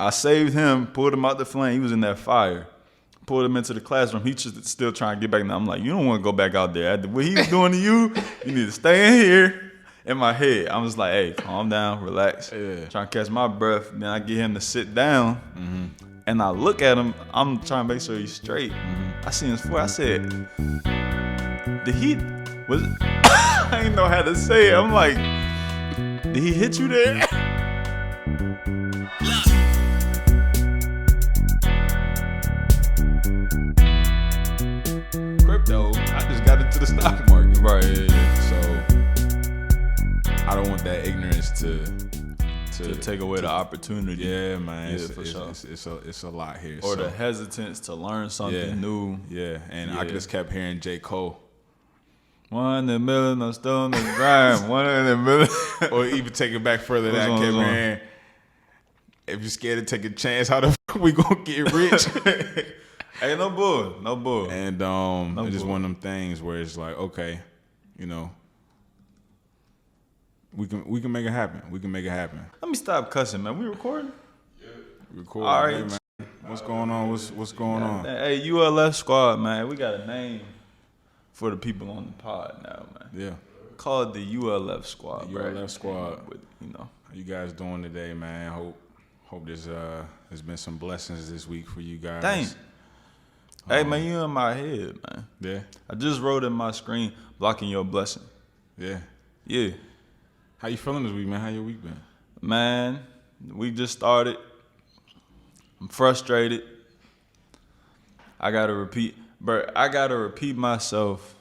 I saved him, pulled him out the flame. He was in that fire. Pulled him into the classroom. He just still trying to get back. Now I'm like, you don't want to go back out there. After what he was doing to you, you need to stay in here. In my head, I was like, hey, calm down, relax. Yeah. Trying to catch my breath. Then I get him to sit down. And I look at him. I'm trying to make sure he's straight. I see his foot. I said, did he, was it? I didn't know how to say it. I'm like, did he hit you there? Crypto, I just got into the stock market. Right, yeah. So I don't want that ignorance to take away the opportunity. Yeah, man. Yeah, for sure. It's a lot here. Or the hesitance to learn something new. Yeah, and I just kept hearing J. Cole. 1 in a million, I'm still in the grind. 1 in a million. Or even take it back further than I kept hearing, if you're scared to take a chance, how the fuck we gonna get rich? Hey, no bull. And it's just one of them things where it's like, okay, you know, we can make it happen. We can make it happen. Let me stop cussing, man. We recording? Yeah. Recording. All right. Hey, man. What's going on? What's going on? Hey, ULF squad, man. We got a name for the people on the pod now, man. Yeah. Call it the ULF squad, the ULF squad. With, How you guys doing today, man? Hope there's been some blessings this week for you guys. Dang. Hey, man, you in my head, man. Yeah. I just wrote in my screen, blocking your blessing. Yeah. Yeah. How you feeling this week, man? How your week been? Man, we just started. I'm frustrated. I gotta repeat myself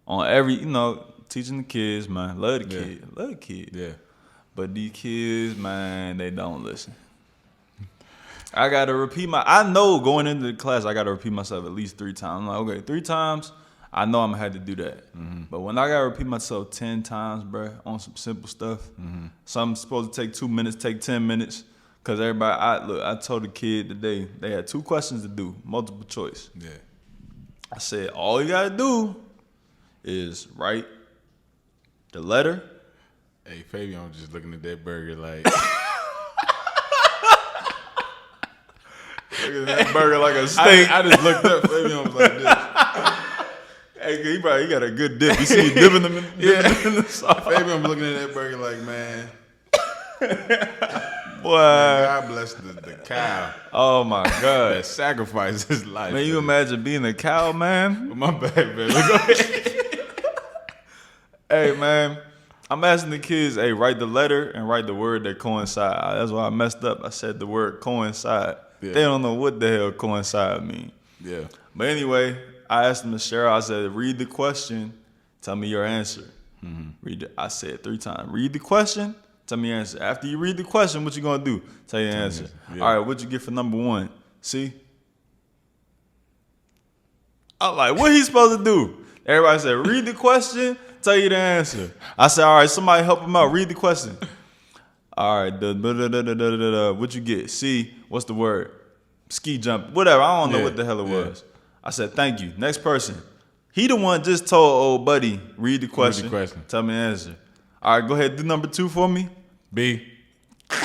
on every, teaching the kids, man. Love the kids. Yeah. But these kids, man, they don't listen. I gotta I know going into the class, I gotta repeat myself at least 3 times. I'm like, okay, 3 times, I know I'm gonna have to do that. But when I gotta repeat myself 10 times, bro, on some simple stuff, something's supposed to take 2 minutes, take 10 minutes. Cause everybody, I told the kid today, they had 2 questions to do, multiple choice. Yeah. I said, all you gotta do is write the letter. Hey, Fabian was just looking at that burger like. Looking at that burger like a steak. I just looked up. Fabian was like this. Hey, he got a good dip. You see he dipping them in the sauce. Fabian was looking at that burger like, man. Boy. Man, God bless the cow. Oh, my God. That sacrificed his life. Man, you imagine being a cow, man? My bad, baby. Go ahead. Hey, man. I'm asking the kids, hey, write the letter and write the word that coincide. That's why I messed up. I said the word coincide. Yeah. They don't know what the hell coincide mean. Yeah. But anyway, I asked them to share. I said, read the question, tell me your answer. I said 3 times. Read the question, tell me your answer. After you read the question, what you gonna do? Tell your answer. Yeah. All right, what'd you get for number 1? See? I'm like, what he supposed to do? Everybody said, read the question, tell you the answer. I said, all right, somebody help him out. Read the question. All right, what'd you get? See, what's the word? Ski jump, whatever. I don't know what the hell it was. I said, thank you. Next person. He the one just told old buddy, read the question. Tell me the answer. All right, go ahead, do number 2 for me. B. And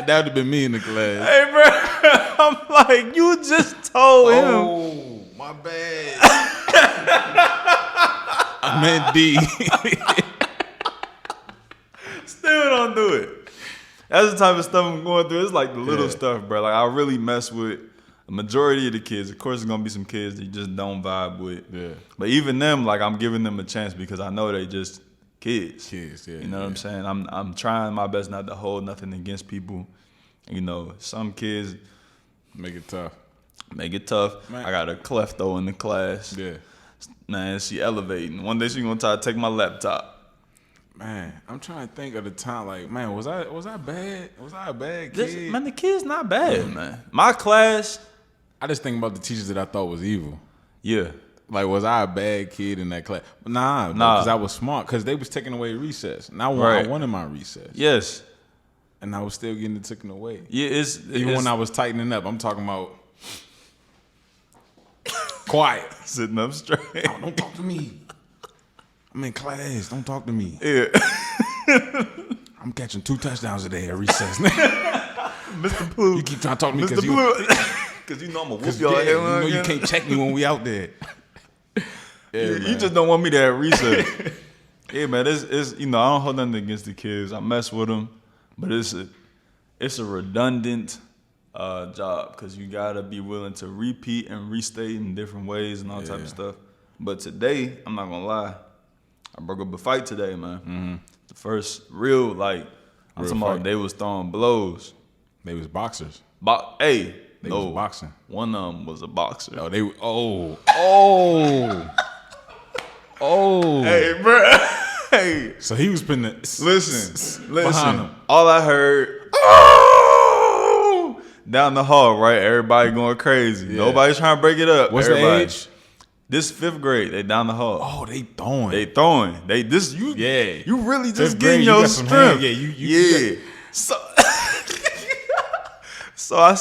that would have been me in the class. Hey, bro, I'm like, you just told him. Oh, my bad. I meant D. Still don't do it. That's the type of stuff I'm going through. It's like the little stuff, bro. Like, I really mess with a majority of the kids. Of course, there's going to be some kids that you just don't vibe with. Yeah. But even them, like, I'm giving them a chance because I know they just kids. Yeah. You know what I'm saying? I'm trying my best not to hold nothing against people. Some kids make it tough. Man. I got a klepto in the class. Yeah. Man, she elevating. One day she gonna try to take my laptop. Man, I'm trying to think of the time. Like, man, was I bad? Was I a bad kid? Man, the kid's not bad, man. My class. I just think about the teachers that I thought was evil. Yeah. Like, was I a bad kid in that class? Nah. Because I was smart. Because they was taking away recess. And I wanted my recess. Yes. And I was still getting it taken away. Yeah, Even when I was tightening up, I'm talking about quiet. Sitting up straight. Oh, don't talk to me. I'm in class. Don't talk to me. Yeah. I'm catching 2 touchdowns a day at recess. Mr. Blue. You keep trying to talk to me Mr. Blue. Because you know I'm going to whoop y'all. You know you can't check me when we out there. You just don't want me to have research. Yeah, man, it's I don't hold nothing against the kids. I mess with them, but it's a redundant job because you gotta be willing to repeat and restate in different ways and all type of stuff. But today, I'm not gonna lie, I broke up a fight today, man. Mm-hmm. The first real I'm talking about they was throwing blows. They was boxers. They was boxing. One of them was a boxer. Hey, bro. Hey. So he was putting Listen. behind him. All I heard, down the hall, right? Everybody going crazy. Yeah. Nobody's trying to break it up. What's the age? This 5th grade. They down the hall. Oh, they throwing. You really just getting your strength. Yeah. So I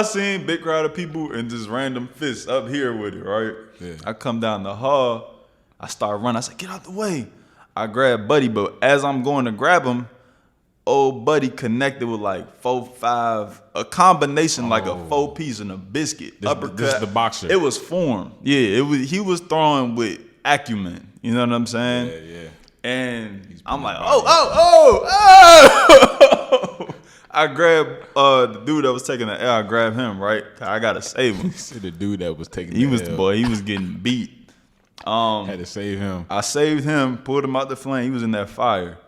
seen big crowd of people and just random fists up here with it, right? Yeah. I come down the hall. I start running. I said, get out the way. I grab Buddy, but as I'm going to grab him, old Buddy connected with 4-5, a combination like a 4-piece and a biscuit. Uppercut. This is the boxer. It was form. Yeah, he was throwing with acumen. You know what I'm saying? Yeah. And I'm like, oh. I grabbed the dude that was taking the L. I grabbed him, right? I got to save him. The dude that was taking the L. He was the boy. He was getting beat. Had to save him. I saved him, pulled him out the flame. He was in that fire.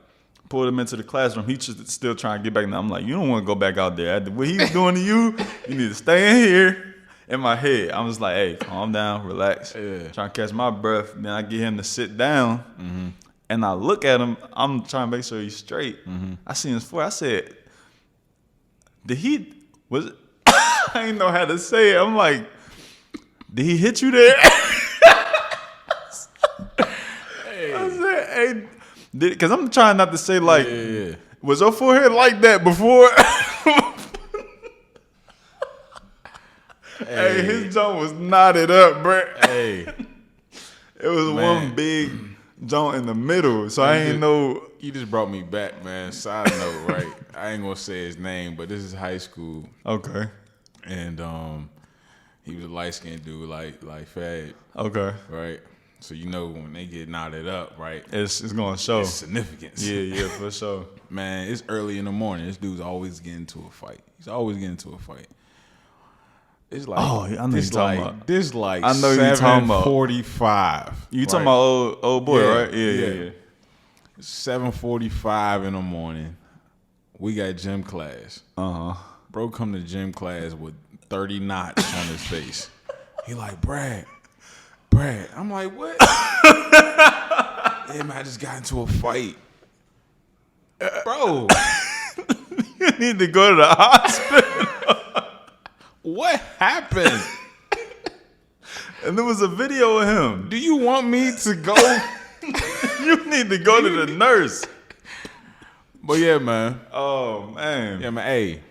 Pulled him into the classroom. He just still trying to get back. Now I'm like, you don't want to go back out there. After what he was doing to you, you need to stay in here. In my head, I was like, hey, calm down, relax. Yeah. Trying to catch my breath. Then I get him to sit down. And I look at him. I'm trying to make sure he's straight. I seen his foot. I said, I didn't know how to say it. I'm like, did he hit you there? I said, hey, because I'm trying not to say was your forehead like that before? Hey, his joint was knotted up, bro. Hey, it was one big joint in the middle, so I ain't know. You just brought me back, man. Side note, right? I ain't gonna say his name, but this is high school. Okay. And he was a light skinned dude, like Fad. Okay. Right. So when they get knotted up, right? It's gonna show. It's significance. Yeah, for sure. Man, it's early in the morning. This dude's always getting into a fight. He's always getting into a fight. It's like I know you're talking about. This like I know you're talking about 7:45. You talking about old boy, right? Yeah. 7:45 in the morning. We got gym class. Bro come to gym class with 30 knots on his face. He like, Brad. I'm like, what? Yeah, man, I just got into a fight. Bro. You need to go to the hospital. What happened? And there was a video of him. Do you want me to go? You need to go to the nurse. But yeah, man. Oh, man. Yeah, man. Hey,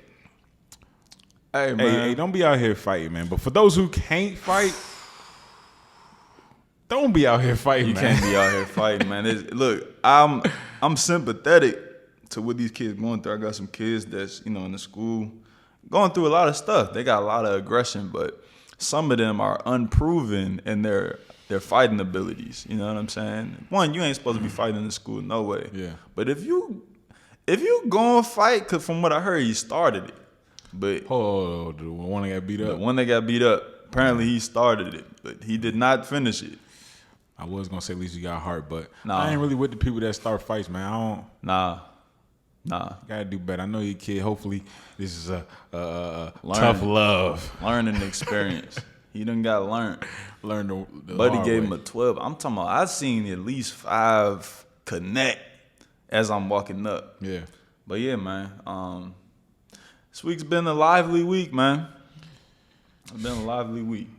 man. Hey, don't be out here fighting, man. But for those who can't fight, don't be out here fighting, you man. You can't be out here fighting, man. Look, I'm sympathetic to what these kids going through. I got some kids that's, in the school going through a lot of stuff. They got a lot of aggression, but some of them are unproven in their fighting abilities. You know what I'm saying? One, you ain't supposed to be fighting in the school, no way. Yeah. But if you go and fight, because from what I heard, he started it. But the one that got beat up? The one that got beat up. Apparently he started it, but he did not finish it. I was going to say at least you got heart, but I ain't really with the people that start fights, man. I don't. Nah. You got to do better. I know you kid. Hopefully this is a tough love. Learning experience. He done got learned. The Buddy hard gave way. him a 12. I'm talking about, I seen at least 5 connect as I'm walking up. Yeah. But yeah, man. This week's been a lively week, man. It's been a lively week.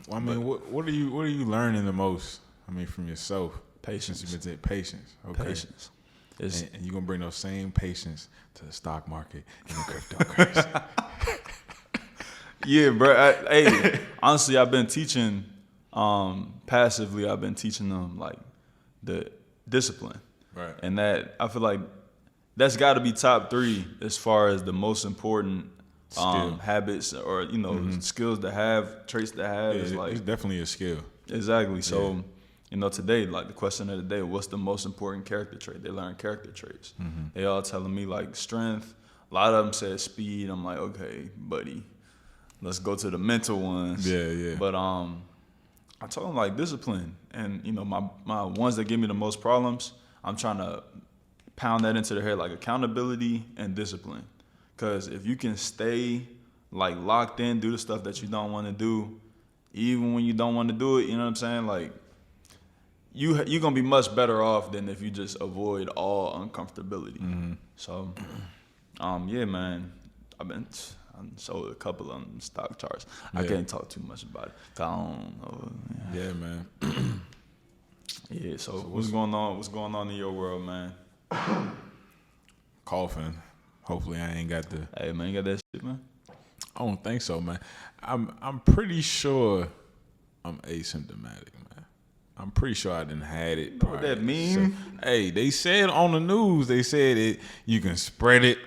Well, I mean, what are you learning the most? I mean, from yourself. Patience. You've been saying patience. Okay. Patience. And you're gonna bring those same patience to the stock market and the cryptocurrency. Yeah, bro. Hey, honestly, I've been teaching passively. I've been teaching them like the discipline, right? And that I feel like that's got to be top 3 as far as the most important habits or skills to have, traits to have. Yeah, is like, it's definitely a skill. Exactly. So, today, like the question of the day, what's the most important character trait? They learn character traits. They all telling me like strength. A lot of them said speed. I'm like, okay, buddy, let's go to the mental ones. Yeah. But I told them like discipline, and my ones that give me the most problems, I'm trying to pound that into their head, like accountability and discipline. Because if you can stay like locked in, do the stuff that you don't want to do, even when you don't want to do it, you know what I'm saying? Like you're gonna be much better off than if you just avoid all uncomfortability. So, yeah, man, I sold a couple of them stock charts. I can't talk too much about it. 'Cause I don't know. Yeah, man. Yeah. So what's going on? What's going on in your world, man? Coughing. Hopefully, I ain't got the. Hey, man, you got that shit, man? I don't think so, man. I'm pretty sure I'm asymptomatic, man. I'm pretty sure I didn't had it. You know what that mean? Hey, they said on the news, they said you can spread it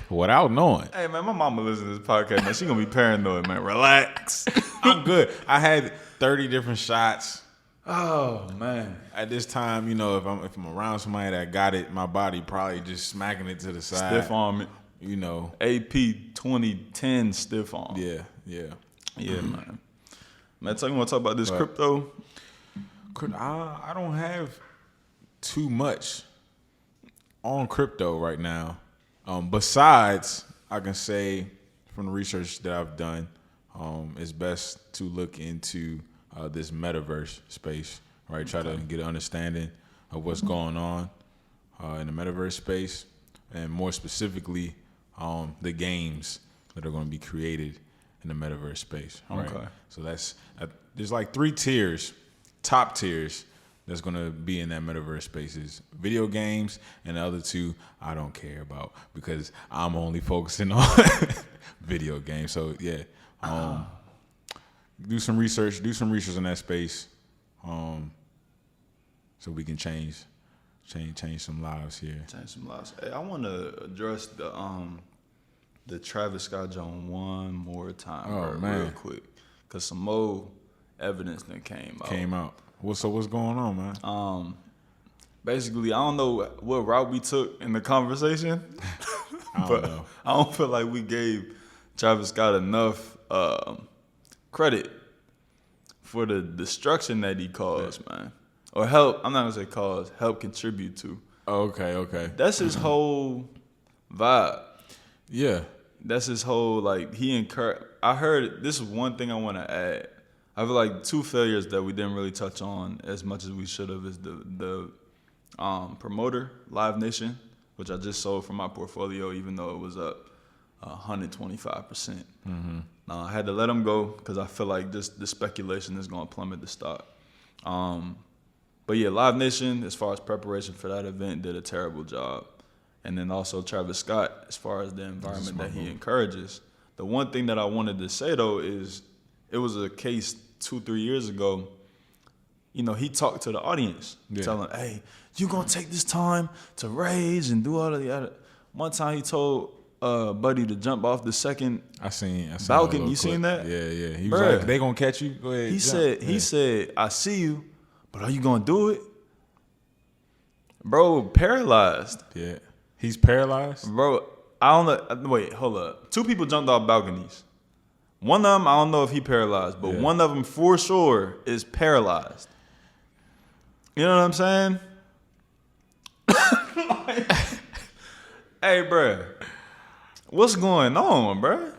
without knowing. Hey, man, my mama listens to this podcast, man. She gonna be paranoid, man. Relax. I'm good. I had 30 different shots. Oh, man. At this time, if I'm around somebody that got it, my body probably just smacking it to the side. Stiff arm it. AP 2010 stiff arm. Yeah. Yeah, man. Man, you want to talk about this crypto? I don't have too much on crypto right now. Besides, I can say from the research that I've done, it's best to look into this Metaverse space, right? Try to get an understanding of what's going on in the Metaverse space, and more specifically, the games that are going to be created in the Metaverse space. Right? Okay. So there's like 3 tiers, top tiers, that's going to be in that Metaverse space is video games, and the other 2 I don't care about because I'm only focusing on video games. So yeah, do some research in that space, so we can change some lives here. Change some lives. Hey, I want to address the Travis Scott Jones one more time, real quick, cause some more evidence that came out. What's going on, man? Basically, I don't know what route we took in the conversation, but I don't feel like we gave Travis Scott enough credit for the destruction that he caused, man. Or help, I'm not going to say cause, help contribute to. Okay. That's his whole vibe. Yeah. That's his whole, like, I heard, this is one thing I want to add. I feel like 2 failures that we didn't really touch on as much as we should have is the promoter, Live Nation, which I just sold from my portfolio, even though it was up 125%. I had to let him go because I feel like just the speculation is going to plummet the stock. But yeah, Live Nation, as far as preparation for that event, did a terrible job. And then also Travis Scott, as far as the environment that he encourages. The one thing that I wanted to say, though, is it was a case 2-3 years ago. He talked to the audience, telling, hey, you going to take this time to raise and do all of the other. One time he told Buddy to jump off the second I seen balcony. You seen that? Yeah. He was like, they going to catch you? Go ahead. He said, I see you, but are you going to do it? Bro, paralyzed. Yeah. He's paralyzed? Bro, I don't know. Wait, hold up. 2 people jumped off balconies. One of them, I don't know if he paralyzed, but one of them for sure is paralyzed. You know what I'm saying? Hey, bruh. What's going on, bruh?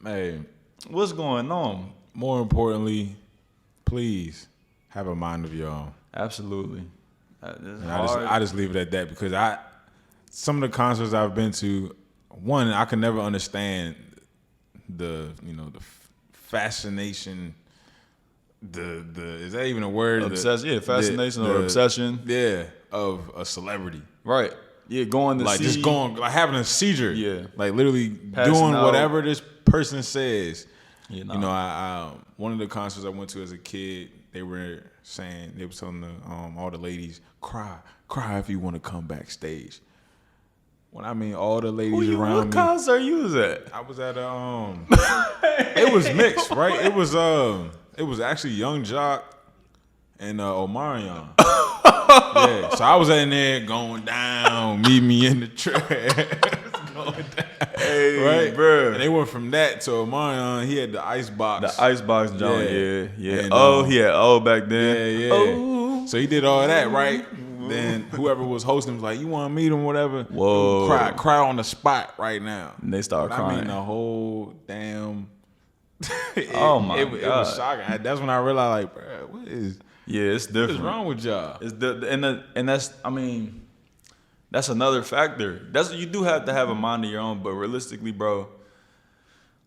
Hey. What's going on? More importantly, please have a mind of your own. Absolutely. I just leave it at that because some of the concerts I've been to, one, I can never understand the fascination, is that even a word? Obsession, fascination or obsession. Yeah, of a celebrity. Right. Yeah, going to just going, like having a seizure. Yeah. Like literally doing whatever this person says. I one of the concerts I went to as a kid, they were telling all the ladies, cry if you want to come backstage. when I mean all the Who ladies you, around what me. concert you was at? I was at it was mixed, right? It was actually Young Jock and Omarion. Yeah, so I was in there going down, meet me in the track, going down, Hey, right, bro. And they went from that to Omarion. He had the icebox, The icebox joint, yeah. And, He had back then. yeah. Oh. So he did all that, right? Then whoever was hosting was like, "You want to meet him, whatever." Whoa. Cry on the spot right now. And they start But crying. I mean, the whole damn. Oh my It was shocking. That's when I realized, like, bro, what is It's different. what's wrong with y'all? And that's, I mean, that's another factor. That's, you do have to have a mind of your own, but realistically, bro,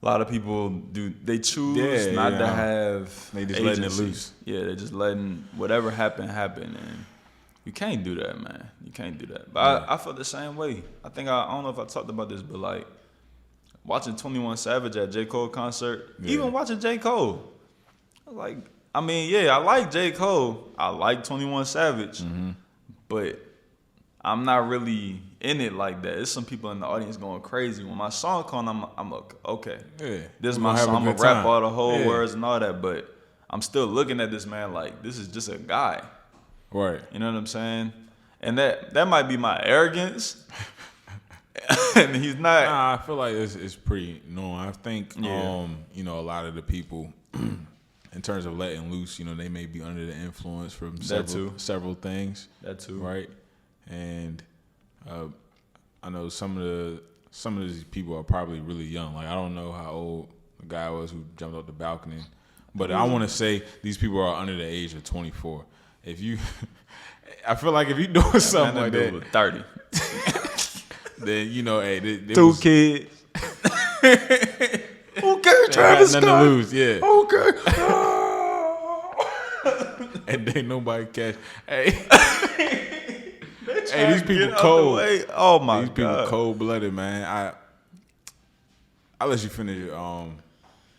a lot of people they choose not to have They just agency. letting it loose. Yeah, they're just letting whatever happen, and you can't do that, man. You can't do that. But I felt the same way. I think I don't know if I talked about this, but like watching 21 Savage at J. Cole concert, even watching J. Cole, I was like, I mean, yeah, I like J. Cole. I like 21 Savage, but I'm not really in it like that. There's some people in the audience going crazy. When my song comes, I'm okay. Yeah, this is my song. I'm gonna rap all the whole words and all that, but I'm still looking at this man like this is just a guy. Right. You know what I'm saying? And that might be my arrogance. And he's not. Nah, I feel like it's pretty normal. I think you know, a lot of the people in terms of letting loose, you know, they may be under the influence from several things. That too. Right. And I know some of these people are probably really young. Like I don't know how old the guy was who jumped off the balcony, but I want to say these people are under the age of 24. If you, I feel like if you doing something like that, 30, then you know, hey, two kids. Okay, Travis Scott. Nothing to lose, yeah. Okay. And then nobody catch. Hey, these people cold. Oh my these God, people cold blooded, man. I'll let you finish.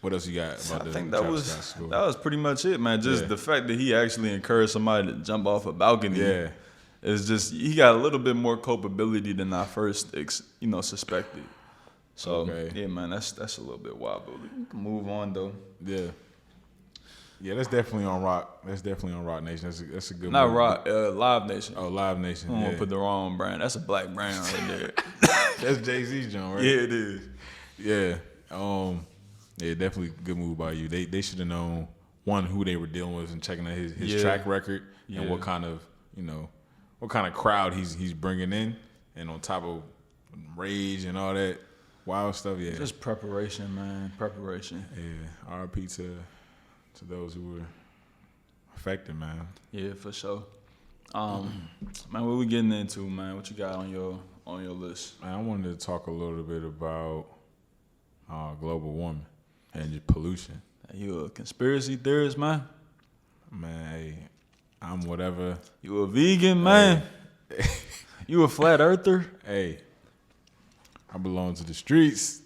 What else you got about I think that was pretty much it, man. Just the fact that he actually encouraged somebody to jump off a balcony. Yeah, it's just he got a little bit more culpability than I first suspected. So yeah, man, that's a little bit wild, but we can move on though. Yeah, that's definitely on Rock. That's definitely on Rock Nation. That's a good. Not Rock, Live Nation. Oh, Live Nation. I'm gonna put the wrong brand. That's a black brand right there. That's Jay-Z's joint, right? Yeah, it is. Yeah. Yeah, definitely good move by you. They should have known who they were dealing with and checking out his track record and what kind of crowd he's bringing in, and on top of rage and all that wild stuff. Yeah, just preparation, man. Preparation. Yeah, R.I.P. to those who were affected, man. Yeah, for sure. Man, what we getting into, man? What you got on your list? Man, I wanted to talk a little bit about global warming and just pollution. You a conspiracy theorist, man? Man, hey, I'm whatever. You a vegan, man? Hey. You a flat earther? Hey, I belong to the streets.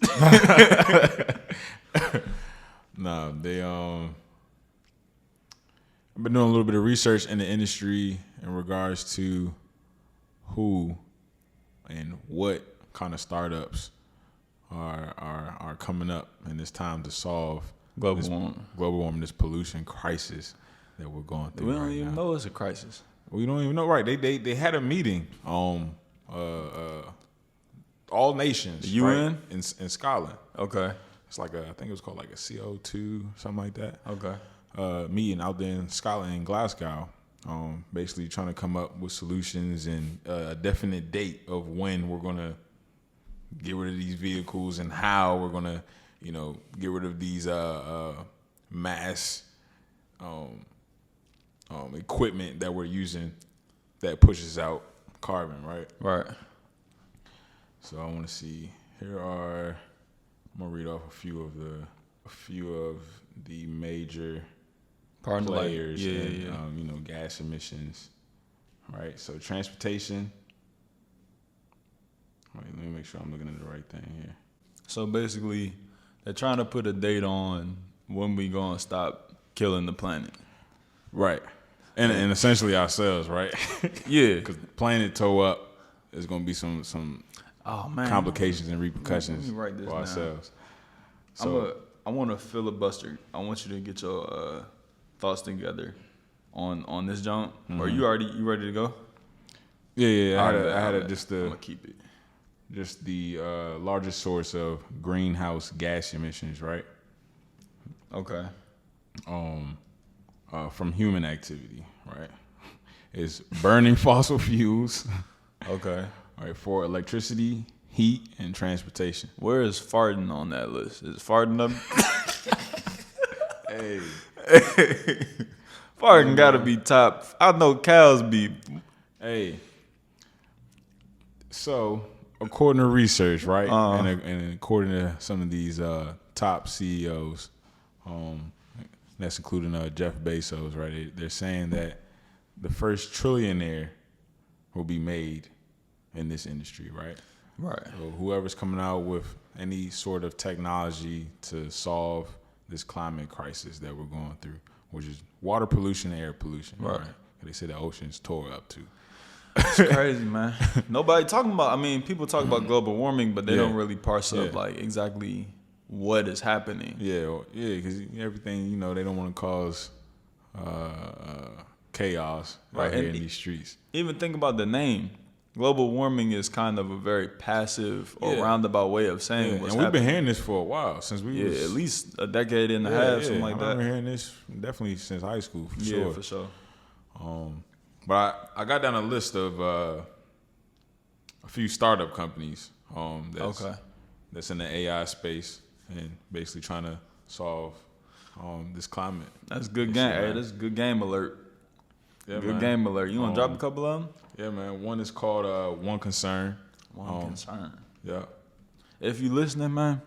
Nah, I've been doing a little bit of research in the industry in regards to who and what kind of startups are coming up in this time to solve global warming, this pollution crisis that we're going through. We don't even know it's a crisis. We don't even know, right? They had a meeting all nations, the UN, right? in Scotland. Okay, it's like I think it was called like a CO2, something like that. Okay. Meeting out there in Scotland, in Glasgow, basically trying to come up with solutions and a definite date of when we're gonna get rid of these vehicles and how we're gonna, get rid of these mass equipment that we're using that pushes out carbon, right? Right. So I want to see. I'm gonna read off a few of the major players in gas emissions. Right. So transportation. Wait, let me make sure I'm looking at the right thing here. So basically, they're trying to put a date on when we gonna stop killing the planet. Right. And essentially ourselves, right? Yeah. Because planet toe up, there's gonna be some. Oh man, complications and repercussions let me write this for down. ourselves. So I want to filibuster. I want you to get your thoughts together on this jump. Or you ready to go? yeah, I Alright, had I'm gonna keep it. just the largest source of greenhouse gas emissions, right? Okay. From human activity, right? Is burning fossil fuels, Okay. right, for electricity, heat, and transportation. Where is farting on that list? Is farting up? Hey, Farting gotta be top. I know cows be. hey. So, according to research, right, and according to some of these top CEOs, that's including Jeff Bezos, right? They're saying that the first trillionaire will be made in this industry, right? Right. So whoever's coming out with any sort of technology to solve this climate crisis that we're going through, which is water pollution and air pollution, right? They say the oceans tore up too. It's crazy, man. Nobody talking about. I mean, people talk about global warming, but they don't really parse up like exactly what is happening. Yeah, because everything, they don't want to cause chaos out here in these streets. Even think about the name. Global warming is kind of a very passive or roundabout way of saying what's and we've happening. been hearing this for a while, since we was, at least a decade and a half, something like I that. remember hearing this definitely since high school, for sure. Yeah, for sure. But I got down a list of a few startup companies that's in the AI space and basically trying to solve this climate. That's good game. Hey, that's good game alert. Yeah, good man. game alert. You want to drop a couple of them? Yeah, man. One is called One Concern. One Concern. Yeah. If you listening, man,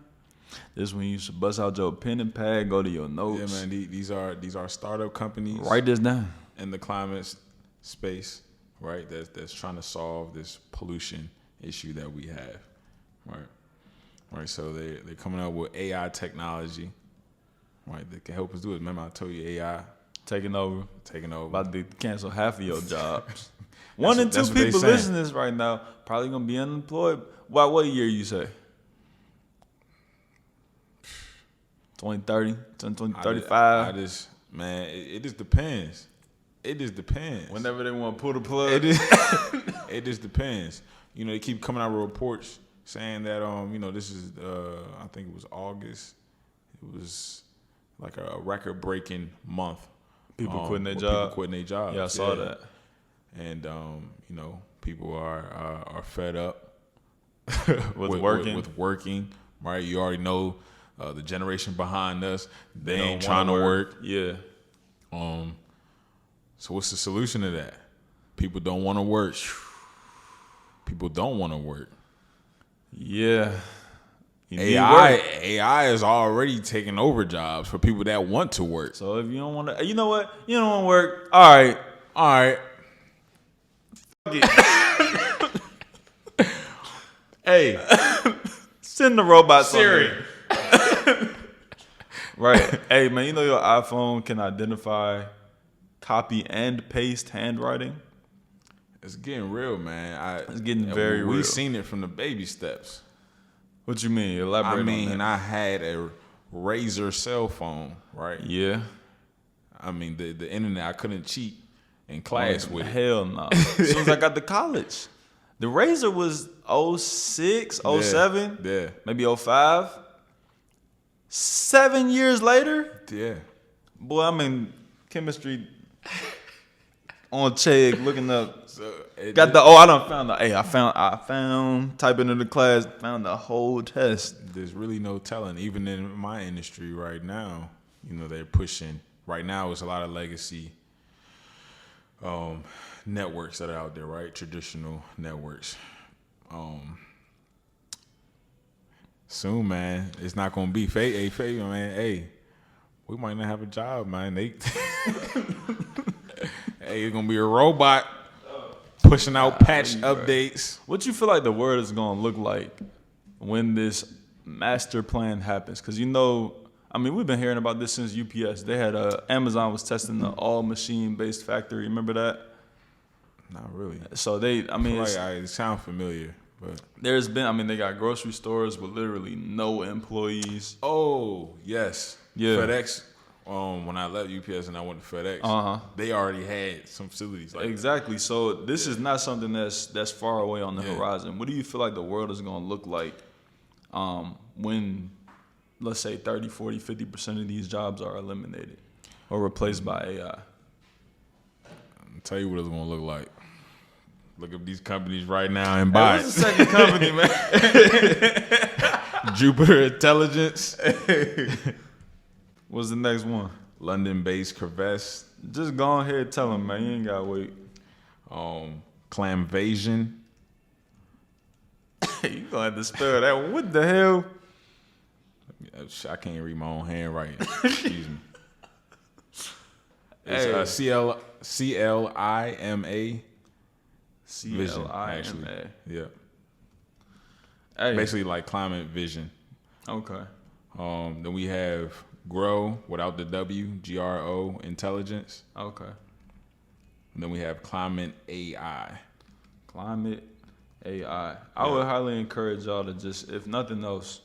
this is when you should bust out your pen and pad, go to your notes. Yeah, man. These are startup companies. Write this down. In the climate space, right? That's trying to solve this pollution issue that we have, right. So they're coming up with AI technology, right? That can help us do it. Remember, I told you AI taking over, about to cancel half of your jobs. One in two people listening to this right now probably gonna be unemployed. By what year you say? 2030, 2035. It just depends. It just depends. Whenever they want to pull the plug. It just depends. They keep coming out with reports saying that, this is, I think it was August. It was like a record-breaking month. People quitting their jobs. Yeah, I saw that. And, people are fed up with working, right? You already know the generation behind us, they ain't trying to work. Yeah. So what's the solution to that? People don't want to work. People don't want to work. Yeah. AI is already taking over jobs for people that want to work. So if you don't want to, you know what? You don't want to work. All right. Fuck it. Hey, send the robot Siri. Right. Hey, man, your iPhone can identify copy and paste handwriting? It's getting real, man. It's getting very real. We've seen it from the baby steps. What you mean? Elaborate on that. I had a Razor cell phone, right? Yeah. The internet, I couldn't cheat in class with it. Hell no. As soon as I got to college. The Razor was 06, 07, maybe 05. 7 years later? Yeah. Boy, I'm in chemistry on Chegg looking up. I found typing in the class, found the whole test. There's really no telling. Even in my industry right now, they're pushing. Right now, it's a lot of legacy networks that are out there, right? Traditional networks. Soon, man, it's not gonna be fake, man. Hey, we might not have a job, man. Hey, it's gonna be a robot pushing out patch updates. What you feel like the world is gonna look like when this master plan happens? Because we've been hearing about this since UPS. They had Amazon was testing the all machine based factory. Remember that? Not really. So it sounds familiar. But There's been, I mean, they got grocery stores with literally no employees. oh yes, Yeah. FedEx. When I left UPS and I went to FedEx, they already had some facilities like Exactly. So this is not something that's far away on the Yeah. horizon. What do you feel like the world is going to look like when, let's say, 30, 40, 50% of these jobs are eliminated or replaced by AI? I'll tell you what it's gonna look like. Look at these companies right now and buy What's the second company, man? Jupiter Intelligence, What's the next one? London-based Curvest, Just go ahead and tell them, man. You ain't got to wait. Clamvasion. You going to have to spell that one. What the hell? I can't read my own handwriting. Excuse me. Hey. It's CLIMA. Vision, CLIMA. actually. Yeah. Hey. Basically like climate vision. Okay. Then we have Grow without the W, GRO Intelligence. Okay. And then we have Climate AI. Climate AI. I would highly encourage y'all to just, if nothing else,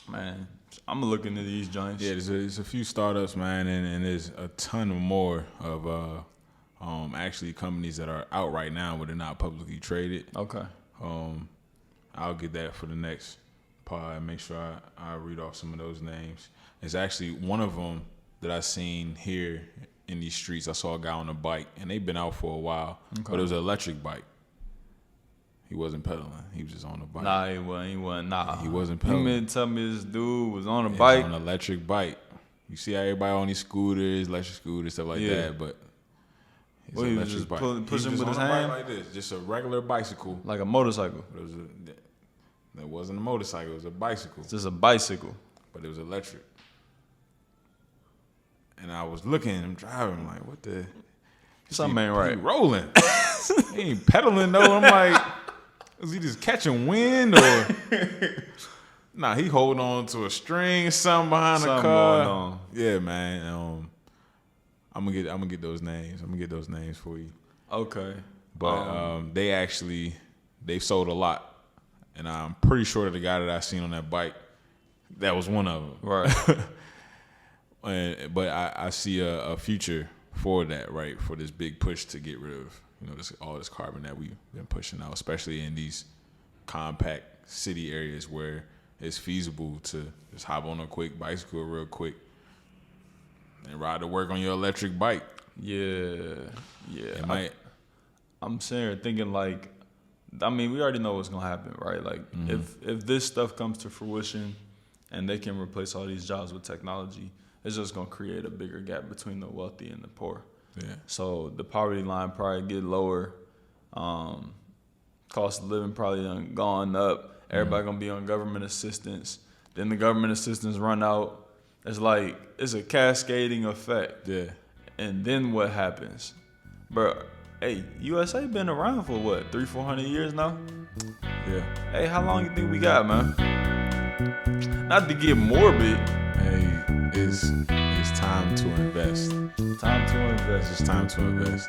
man, I'm gonna look into these joints. Yeah, there's a few startups, man, and there's a ton more of actually companies that are out right now, but they're not publicly traded. Okay. I'll get that for the next pod and make sure I read off some of those names. It's actually one of them that I seen here in these streets. I saw a guy on a bike, and they've been out for a while, but it was an electric bike. He wasn't pedaling. He was just on a bike. Nah, he wasn't. Nah. He wasn't You pedaling. meant to tell me this dude was on a He was bike? on an electric bike. You see how everybody on these scooters, electric scooters, stuff like Yeah. that, but it's What, an he was electric just bike. pushing He was with just his on a hand? bike like this, just a regular bicycle. Like a motorcycle. But it wasn't a motorcycle. It was a bicycle, It's just a bicycle. but it was electric. And I was looking, I'm driving, I'm like, what the? Something ain't right. He rolling. He ain't pedaling though. I'm like, is he just catching wind or? Nah, he holding on to a string, something behind the Something car. going on. Yeah, man. I'm gonna get those names. I'm gonna get those names for you. Okay. But they've sold a lot. And I'm pretty sure that the guy that I seen on that bike, that was one of them. Right. But I see a future for that, right? For this big push to get rid of, all this carbon that we've been pushing out, especially in these compact city areas where it's feasible to just hop on a quick bicycle real quick and ride to work on your electric bike. Yeah. I'm sitting here thinking like, I mean, we already know what's gonna happen, right? Like, if this stuff comes to fruition, and they can replace all these jobs with technology, it's just gonna create a bigger gap between the wealthy and the poor. Yeah. So the poverty line probably get lower. Cost of living probably done gone up. Everybody gonna be on government assistance. Then the government assistance run out. It's a cascading effect. Yeah. And then what happens? Bro, hey, USA been around for what, 300-400 years now? Yeah. Hey, how long you think we got, man? Not to get morbid. Hey, it's time to invest. Time to invest. It's time to invest.